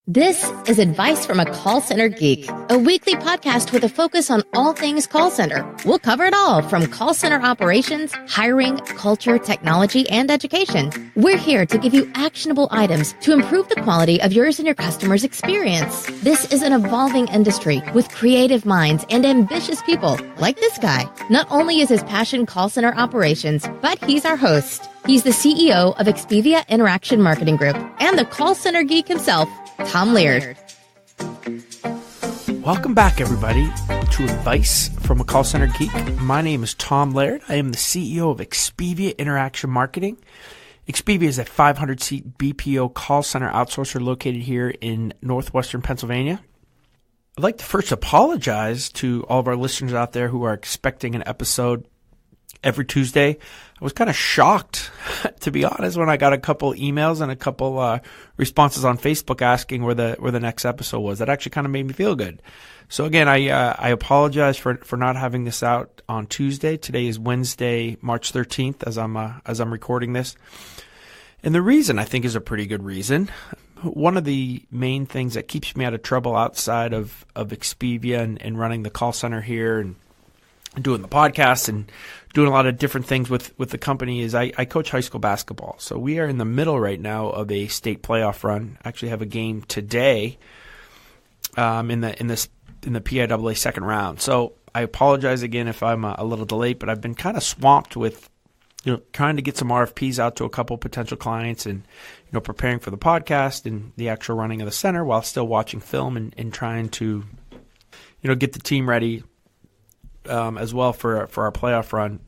This is Advice from a Call Center Geek, a weekly podcast with a focus on all things call center. We'll cover it all from call center operations, hiring, culture, technology, and education. We're here to give you actionable items to improve the quality of yours and your customers' experience. This is an evolving industry with creative minds and ambitious people like this guy. Not only is his passion call center operations, but he's our host. He's the CEO of Expedia Interaction Marketing Group and the call center geek himself, Tom Laird. Welcome back, everybody, to Advice from a Call Center Geek. My name is Tom Laird. I am the CEO of Expedia Interaction Marketing. Expedia is a 500-seat BPO call center outsourcer located here in northwestern Pennsylvania. I'd like to first apologize to all of our listeners out there who are expecting an episode every Tuesday. I was kind of shocked, to be honest, when I got a couple emails and a couple responses on Facebook asking where the next episode was. That actually kind of made me feel good. So again, I apologize for not having this out on Tuesday. Today is Wednesday, March 13th, as I'm recording this. And the reason, I think, is a pretty good reason. One of the main things that keeps me out of trouble outside of Expedia and running the call center here and doing the podcast and doing a lot of different things with the company is I coach high school basketball. So we are in the middle right now of a state playoff run. I actually have a game today in the PIAA second round. So I apologize again if I'm a little delayed, but I've been kind of swamped with trying to get some RFPs out to a couple potential clients and preparing for the podcast and the actual running of the center while still watching film and trying to get the team ready as well for our playoff run.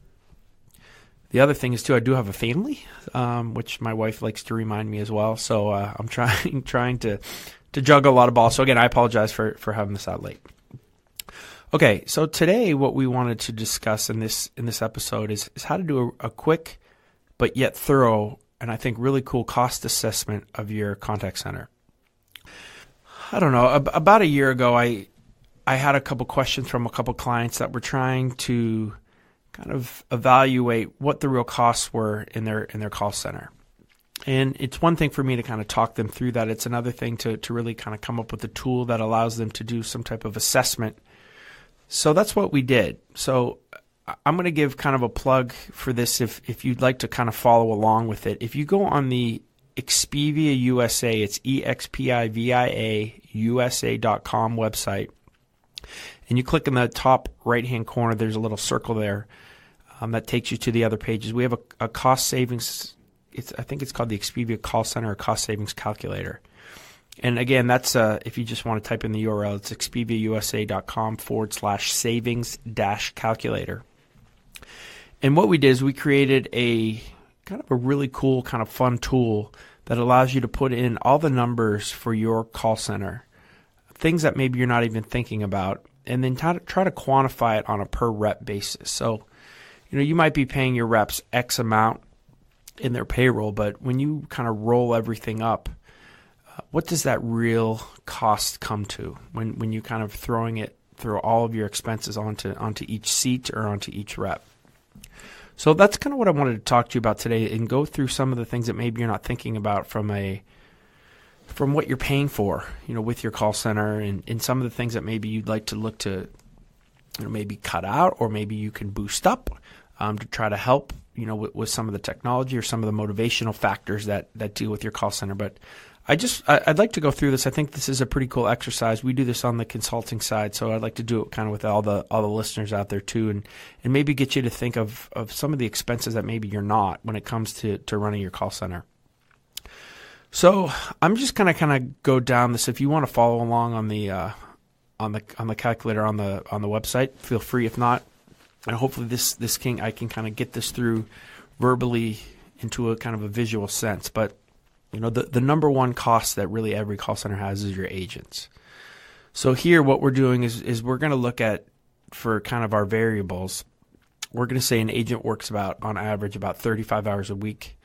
The other thing is too, I do have a family, which my wife likes to remind me as well. So I'm trying to juggle a lot of balls. So again, I apologize for having this out late. Okay, so today what we wanted to discuss in this episode is how to do a quick but yet thorough and I think really cool cost assessment of your contact center. I don't know, about a year ago, I had a couple questions from a couple clients that were trying to kind of evaluate what the real costs were in their call center. And it's one thing for me to kind of talk them through that. It's another thing to really kind of come up with a tool that allows them to do some type of assessment. So that's what we did. So I'm going to give kind of a plug for this if you'd like to kind of follow along with it. If you go on the Expedia USA, it's EXPIVIA USA.com website, and you click in the top right-hand corner, there's a little circle there that takes you to the other pages. We have a cost savings, I think it's called the Expedia Call Center or Cost Savings Calculator. And again, that's if you just want to type in the URL, it's expedia.usa.com/savings-calculator. And what we did is we created a kind of a really cool, kind of fun tool that allows you to put in all the numbers for your call center, things that maybe you're not even thinking about, and then try to quantify it on a per rep basis. So, you might be paying your reps X amount in their payroll, but when you kind of roll everything up, what does that real cost come to when you kind of throw all of your expenses onto each seat or onto each rep? So that's kind of what I wanted to talk to you about today and go through some of the things that maybe you're not thinking about from what you're paying for, with your call center and some of the things that maybe you'd like to look to, maybe cut out or maybe you can boost up to try to help, with some of the technology or some of the motivational factors that deal with your call center. But I'd like to go through this. I think this is a pretty cool exercise. We do this on the consulting side, so I'd like to do it kind of with all the listeners out there too, and maybe get you to think of some of the expenses that maybe you're not when it comes to running your call center. So I'm just gonna kind of go down this. If you want to follow along on the calculator on the website, feel free. If not, and hopefully I can kind of get this through verbally into a kind of a visual sense. But the number one cost that really every call center has is your agents. So here, what we're doing is we're going to look at, for kind of our variables, we're going to say an agent works on average about 35 hours a week.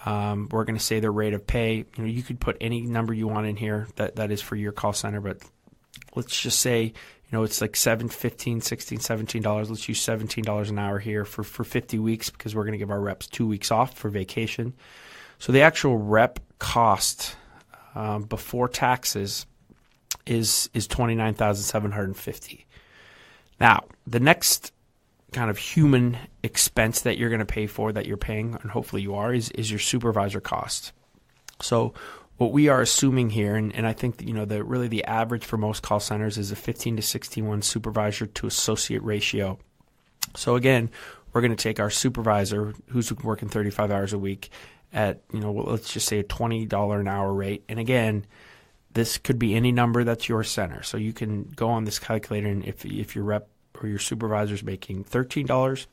We're going to say their rate of pay. You could put any number you want in here that is for your call center, but let's just say, it's like $7, $15, $16, $17. Let's use $17 an hour here for 50 weeks because we're going to give our reps 2 weeks off for vacation. So the actual rep cost before taxes is $29,750. Now, the next kind of human expense that you're going to pay for, that you're paying, and hopefully you are, is your supervisor cost. So what we are assuming here, and I think that, really the average for most call centers is a 15 to 61 supervisor to associate ratio. So again, we're going to take our supervisor who's working 35 hours a week at, let's just say a $20 an hour rate. And again, this could be any number that's your center. So you can go on this calculator, and if your rep or your supervisor is making $13,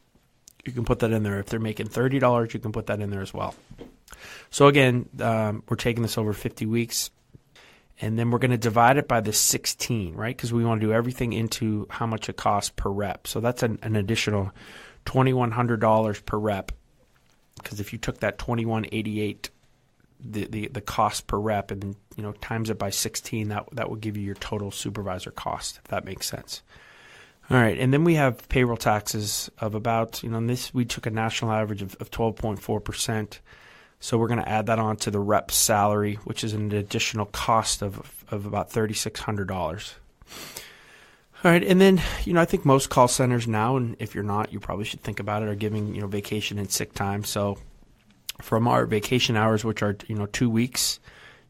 you can put that in there. If they're making $30, you can put that in there as well. So again, we're taking this over 50 weeks, and then we're going to divide it by the 16, right? Because we want to do everything into how much it costs per rep. So that's an additional $2,100 per rep. Because if you took that $2,188, the cost per rep, and then times it by 16, that would give you your total supervisor cost, if that makes sense. All right, and then we have payroll taxes of about, this we took a national average of 12.4%. So we're going to add that on to the rep's salary, which is an additional cost of about $3,600. All right, and then, I think most call centers now, and if you're not, you probably should think about it, are giving, vacation and sick time. So from our vacation hours, which are, 2 weeks,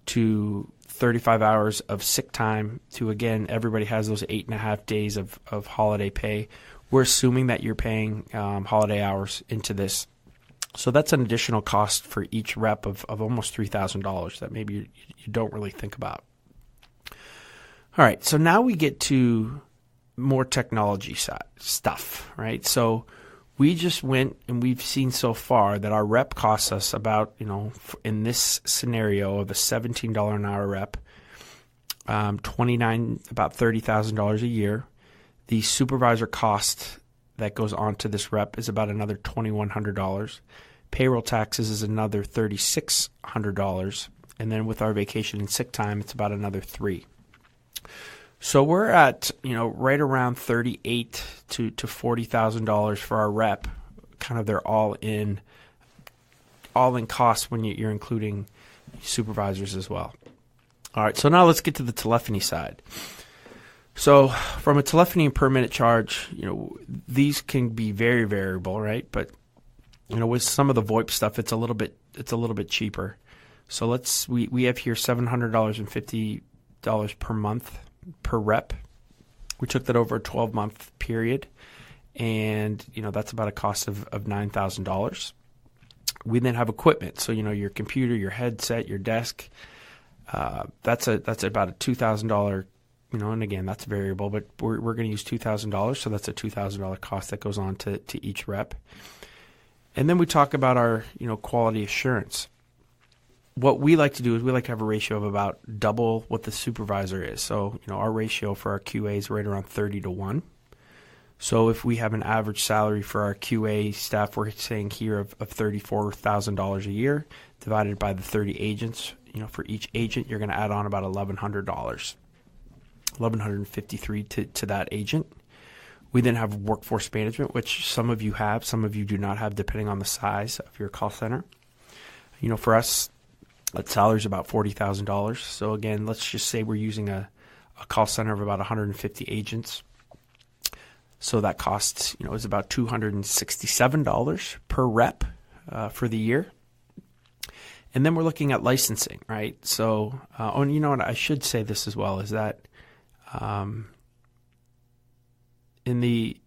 to 35 hours of sick time, to, again, everybody has those 8.5 days of holiday pay. We're assuming that you're paying holiday hours into this. So that's an additional cost for each rep of almost $3,000 that maybe you don't really think about. All right, so now we get to more technology stuff, right? So we just went, and we've seen so far that our rep costs us about, in this scenario of a $17 an hour rep, about $30,000 a year. The supervisor cost that goes on to this rep is about another $2,100. Payroll taxes is another $3,600. And then with our vacation and sick time, it's about another $3,000. So we're at, right around $38,000 to $40,000 for our rep, kind of their all-in costs when you're including supervisors as well. All right, so now let's get to the telephony side. So from a telephony and per minute charge, these can be very variable, right? But with some of the VoIP stuff, it's a little bit cheaper. So we have here $700.50 per month per rep. We took that over a 12-month period, and that's about a cost of $9,000. We then have equipment, so your computer, your headset, your desk. That's about a $2,000. And again, that's variable, but we're going to use $2,000, so that's a $2,000 cost that goes on to each rep. And then we talk about our, quality assurance. What we like to do is we like to have a ratio of about double what the supervisor is. So, our ratio for our QA is right around 30 to 1. So if we have an average salary for our QA staff, we're saying here of $34,000 a year, divided by the 30 agents. For each agent, you're going to add on about $1,100. $1,153 to that agent. We then have workforce management, which some of you have, some of you do not have, depending on the size of your call center. For us, that salary is about $40,000. So again, let's just say we're using a call center of about 150 agents. So that costs, is about $267 per rep for the year. And then we're looking at licensing, right? So, and what I should say this as well is that in the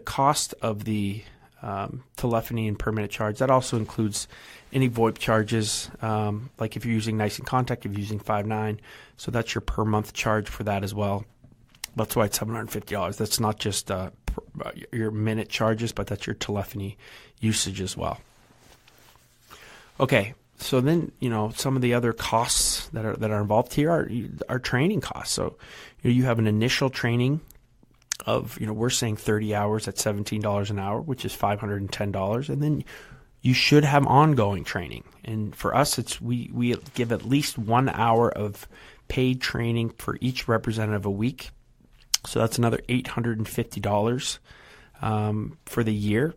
cost of the telephony and per minute charge, that also includes any VoIP charges, like if you're using Nice and Contact, if you're using 5.9, so that's your per month charge for that as well. That's why it's $750. That's not just your minute charges, but that's your telephony usage as well. Okay, so then some of the other costs that are involved here are training costs. So you have an initial training of we're saying 30 hours at $17 an hour, which is $510, and then you should have ongoing training. And for us, we give at least 1 hour of paid training for each representative a week. So that's another $850 for the year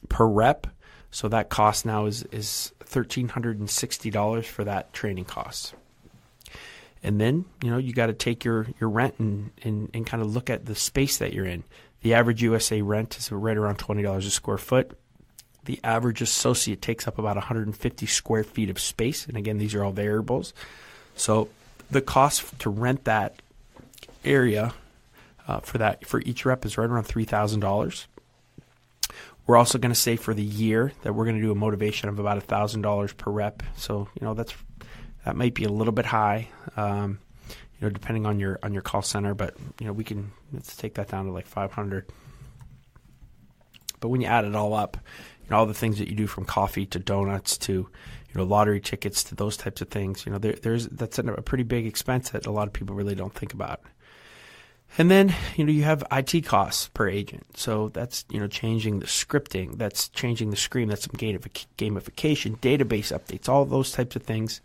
per rep. So that cost now is $1,360 for that training cost. And then, you got to take your rent and kind of look at the space that you're in. The average USA rent is right around $20 a square foot. The average associate takes up about 150 square feet of space. And again, these are all variables. So the cost to rent that area for each rep is right around $3,000. We're also going to say for the year that we're going to do a motivation of about $1,000 per rep. So, that might be a little bit high, depending on your call center, but let's take that down to like 500. But when you add it all up, all the things that you do from coffee to donuts to, lottery tickets to those types of things, that's a pretty big expense that a lot of people really don't think about. And then, you have IT costs per agent. So that's, changing the scripting, that's changing the screen, that's some gamification, database updates, all those types of things.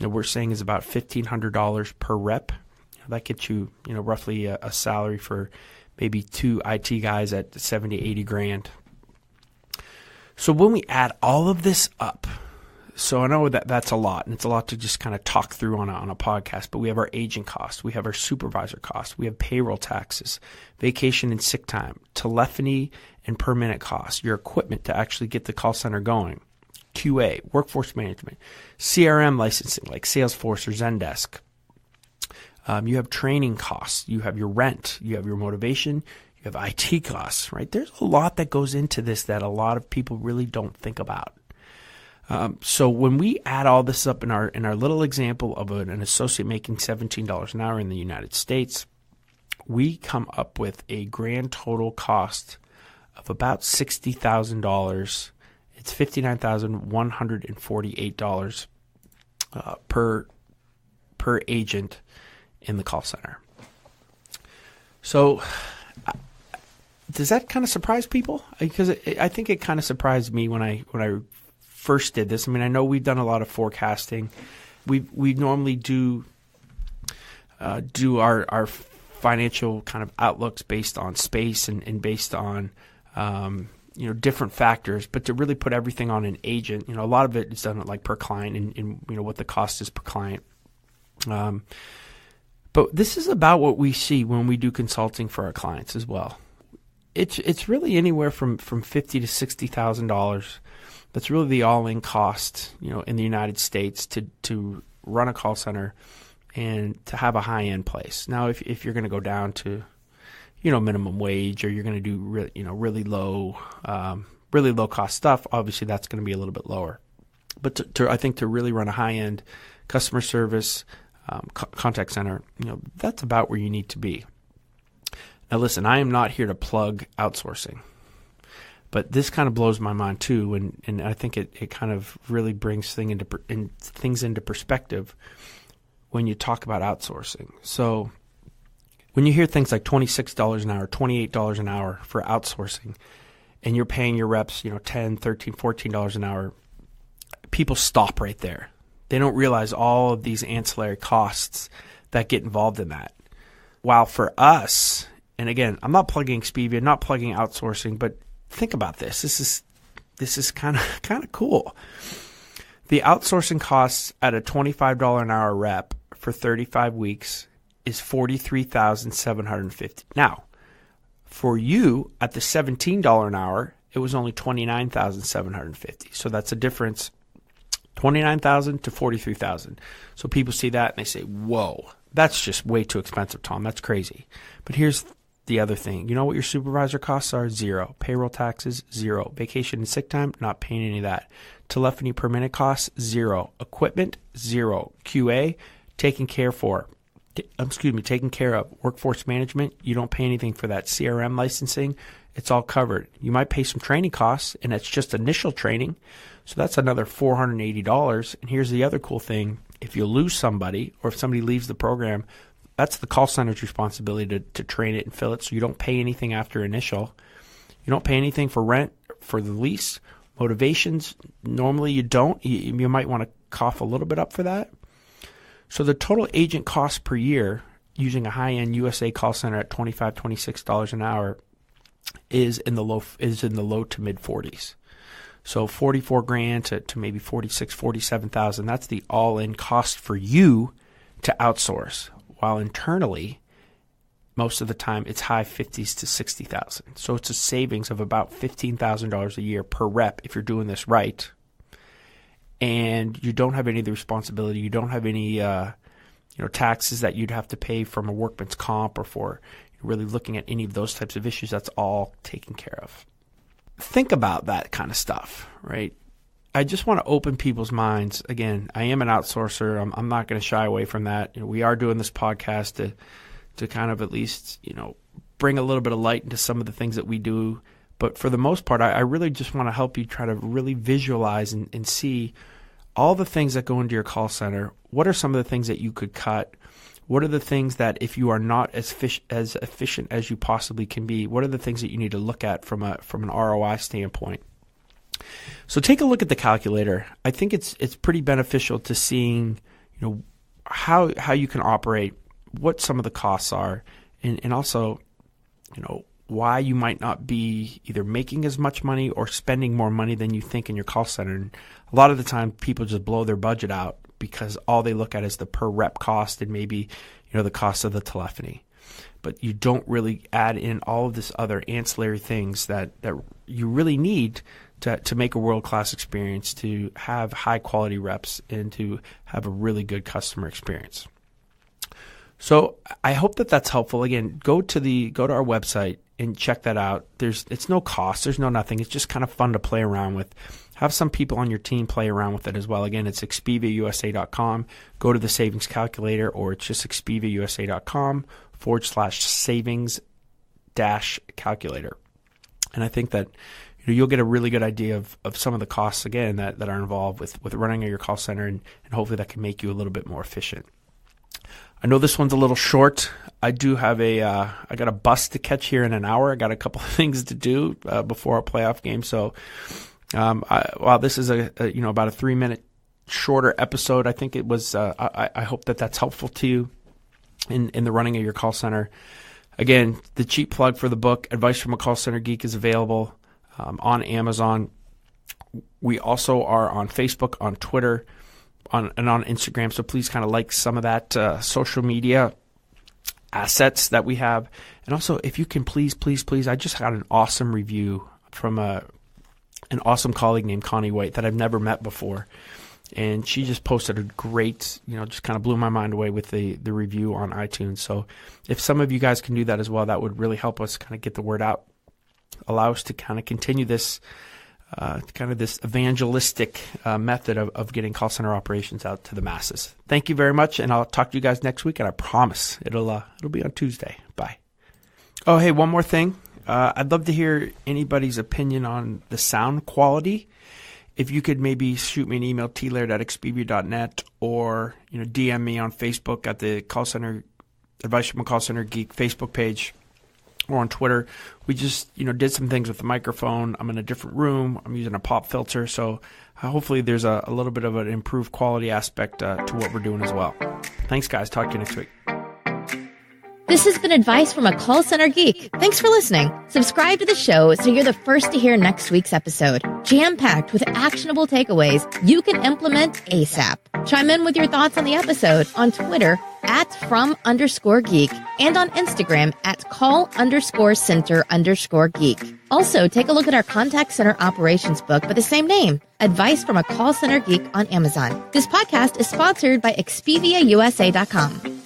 We're saying is about $1,500 per rep. That gets you, roughly a salary for maybe 2 IT guys at 70, 80 grand. So when we add all of this up, so I know that's a lot, and it's a lot to just kind of talk through on a podcast, but we have our agent costs, we have our supervisor costs, we have payroll taxes, vacation and sick time, telephony and per minute costs, your equipment to actually get the call center going, QA, workforce management, CRM licensing like Salesforce or Zendesk. You have training costs, you have your rent, you have your motivation, you have IT costs, right? There's a lot that goes into this that a lot of people really don't think about. So when we add all this up in our little example of an associate making $17 an hour in the United States, we come up with a grand total cost of about $60,000. It's $59,148 per agent in the call center. So does that kind of surprise people? Because I think it kind of surprised me when I first did this. I mean, I know we've done a lot of forecasting. We normally do our financial kind of outlooks based on space and based on different factors, but to really put everything on an agent, a lot of it is done like per client and what the cost is per client. But this is about what we see when we do consulting for our clients as well. It's really anywhere from $50,000 to $60,000. That's really the all-in cost, in the United States to run a call center and to have a high-end place. Now, if you're going to go down to, minimum wage, or you're going to do really low cost stuff, obviously that's going to be a little bit lower. But I think to really run a high-end customer service contact center, that's about where you need to be. Now, listen, I am not here to plug outsourcing. But this kind of blows my mind too, and I think it kind of really brings things into perspective when you talk about outsourcing. So when you hear things like $26 an hour, $28 an hour for outsourcing, and you're paying your reps, $10, $13, $14 an hour, people stop right there. They don't realize all of these ancillary costs that get involved in that. While for us, and again, I'm not plugging Expedia, not plugging outsourcing, but think about this. This is kind of cool. The outsourcing costs at a $25 an hour rep for 35 weeks is $43,750. Now, for you at the $17 an hour, it was only $29,750. So that's a difference, $29,000 to $43,000. So people see that and they say, "Whoa, that's just way too expensive, Tom. That's crazy." But here's the other thing. You know what your supervisor costs are? Zero. Payroll taxes, zero. Vacation and sick time, not paying any of that. Telephony per minute costs, zero. Equipment, zero. QA, taken care of. Workforce management, you don't pay anything for that. CRM licensing, it's all covered. You might pay some training costs, and that's just initial training. So that's another $480. And here's the other cool thing. If you lose somebody, or if somebody leaves the program, that's the call center's responsibility to train it and fill it, so you don't pay anything after initial. You don't pay anything for rent, for the lease. Motivations, normally you don't. You might want to cough a little bit up for that. So the total agent cost per year using a high-end USA call center at $25, $26 an hour is in the low to mid 40s. So 44 grand to maybe 46, 47,000. That's the all-in cost for you to outsource, while internally, most of the time, it's high 50s to 60,000. So it's a savings of about $15,000 a year per rep if you're doing this right. And you don't have any of the responsibility. You don't have any taxes that you'd have to pay from a workman's comp or for really looking at any of those types of issues. That's all taken care of. Think about that kind of stuff, right? I just want to open people's minds. Again, I am an outsourcer. I'm not going to shy away from that. We are doing this podcast to kind of at least, bring a little bit of light into some of the things that we do. But for the most part, I really just want to help you try to really visualize and see all the things that go into your call center. What are some of the things that you could cut? What are the things that if you are not as efficient as you possibly can be, what are the things that you need to look at from an ROI standpoint? So take a look at the calculator. I think it's pretty beneficial to seeing, how you can operate, what some of the costs are, and also, why you might not be either making as much money or spending more money than you think in your call center. And a lot of the time people just blow their budget out because all they look at is the per rep cost and maybe, the cost of the telephony. But you don't really add in all of this other ancillary things that you really need to make a world-class experience, to have high-quality reps, and to have a really good customer experience. So I hope that that's helpful. Again, go to our website and check that out. It's no cost. There's no nothing. It's just kind of fun to play around with. Have some people on your team play around with it as well. Again, it's expeviausa.com. Go to the savings calculator, or it's just expeviausa.com/savings-calculator. And I think that you'll get a really good idea of some of the costs, again, that are involved with running your call center, and hopefully that can make you a little bit more efficient. I know this one's a little short. I do have I got a bus to catch here in an hour. I got a couple of things to do before our playoff game. So, while this is about a 3-minute shorter episode, I think it was. I hope that that's helpful to you in the running of your call center. Again, the cheap plug for the book, Advice from a Call Center Geek, is available on Amazon. We also are on Facebook, on Twitter, and on Instagram. So please kind of like some of that social media assets that we have. And also, if you can please, I just got an awesome review from an awesome colleague named Connie White that I've never met before. And she just posted a great, just kind of blew my mind away with the review on iTunes. So if some of you guys can do that as well, that would really help us kind of get the word out, allow us to kind of continue this this evangelistic method of getting call center operations out to the masses. Thank you very much, and I'll talk to you guys next week, and I promise it'll be on Tuesday. Bye. Oh, hey, one more thing. I'd love to hear anybody's opinion on the sound quality. If you could maybe shoot me an email, tlaird@expevia.net, or DM me on Facebook at the Call Center Advice from a Call Center Geek Facebook page, or on Twitter. We just did some things with the microphone. I'm in a different room. I'm using a pop filter, so hopefully there's a little bit of an improved quality aspect to what we're doing as well. Thanks, guys. Talk to you next week. This has been Advice from a Call Center Geek. Thanks for listening. Subscribe to the show so you're the first to hear next week's episode. Jam-packed with actionable takeaways you can implement ASAP. Chime in with your thoughts on the episode on Twitter @from_geek and on Instagram @call_center_geek. Also, take a look at our contact center operations book by the same name, Advice from a Call Center Geek, on Amazon. This podcast is sponsored by expeviausa.com.